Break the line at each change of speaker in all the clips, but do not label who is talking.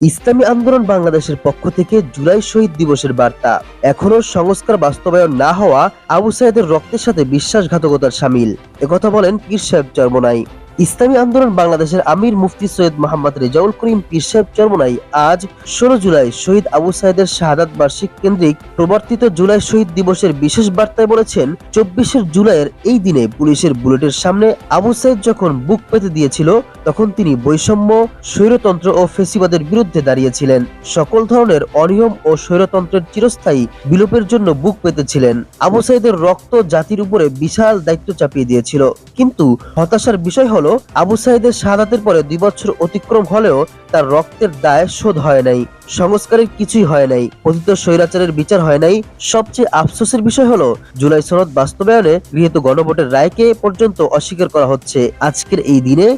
ইসলামী আন্দোলন বাংলাদেশের পক্ষ থেকে জুলাই শহীদ দিবসের বার্তা। এখনো সংস্কার বাস্তবায়ন না হওয়া আবু সাইদের রক্তের সাথে বিশ্বাসঘাতকতার শামিল, একথা বলেন পীর সাহেব চরমোনাই। ইসলামী আন্দোলন বাংলাদেশের আমির মুফতি সৈয়দ মোহাম্মদ রেজাউল করিম পীর সাহেব চরমোনাই আজ 16 জুলাই শহীদ আবু সাইদের শাহাদাত বার্ষিক কেন্দ্রিক প্রবর্তিত জুলাই শহীদ দিবসের বিশেষ বার্তায় বলেছেন, 24 জুলাইয়ের এই দিনে পুলিশের বুলেটের সামনে আবু সাইদ যখন বুক পেতে দিয়েছিল, তখন তিনি বৈষম্য, স্বৈরতন্ত্র ও ফেসিবাদের বিরুদ্ধে দাঁড়িয়েছিলেন। সকল ধরনের অনিয়ম ও স্বৈরতন্ত্রের চিরস্থায়ী বিলোপের জন্য বুক পেতেছিলেন। আবু সাইদের রক্ত জাতির উপরে বিশাল দায়িত্ব চাপিয়ে দিয়েছিল। কিন্তু হতাশার বিষয় হলো, আবু সাইদের শাহাদাতের পরে 2 বছর অতিক্রম হলেও তার রক্তের দায় শোধ হয় নাই, সংস্কারের কিছুই হয় নাই, পতিত স্বৈরাচারের বিচার হয় নাই। সবচেয়ে আফসোসের বিষয় হলো, জুলাই সনদ বাস্তবায়নে গৃহীত গণভোটের রায়কে পর্যন্ত অস্বীকার করা হচ্ছে। আজকের এই দিনে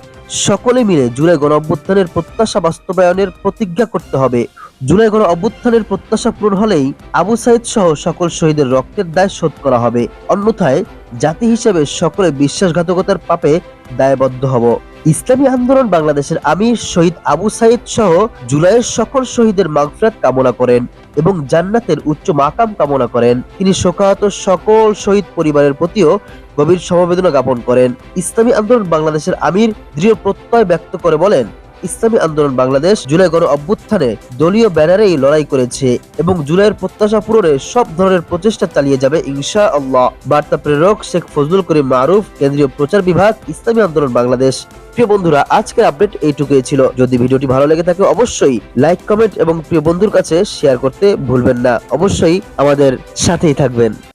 সকলে মিলে জুলাই গণ অভ্যুত্থানের প্রত্যাশা বাস্তবায়নের প্রতিজ্ঞা করতে হবে। জুলাই গণ অভ্যুত্থানের প্রত্যাশা পূরণ হলেই আবু সাইদ সহ সকল শহীদের রক্তের দায় শোধ করা হবে, অন্যথায় জাতি হিসেবে সকলে বিশ্বাসঘাতকতার পাপে দায়বদ্ধ হব। ইসলামী আন্দোলন বাংলাদেশের আমির শহীদ আবু সাইদ সহ জুলাইয়ের সকল শহীদের মাগফিরাত কামনা করেন এবং জান্নাতের উচ্চ মাকাম কামনা করেন। তিনি শোকাহত সকল শহীদ পরিবারের প্রতিও গভীর সমবেদনা জ্ঞাপন করেন। ইসলামী আন্দোলন বাংলাদেশের আমির দৃঢ় প্রত্যয় ব্যক্ত করে বলেন, ইসলামী আন্দোলন বাংলাদেশ জুলাই গণ অভ্যুত্থানে দলীয় ব্যানারেই লড়াই করেছে এবং জুলাইয়ের প্রত্যাশা পূরণে সব ধরনের প্রচেষ্টা চালিয়ে যাবে ইনশাআল্লাহ। বার্তা প্রেরক শেখ ফজলুল করিম মারুফ, কেন্দ্রীয় প্রচার বিভাগ, ইসলামী আন্দোলন বাংলাদেশ। প্রিয় বন্ধুরা, আজকের আপডেট এইটুকুই ছিল। যদি ভিডিওটি ভালো লেগে থাকে অবশ্যই লাইক, কমেন্ট এবং প্রিয় বন্ধুর কাছে শেয়ার করতে ভুলবেন না। অবশ্যই আমাদের সাথেই থাকবেন।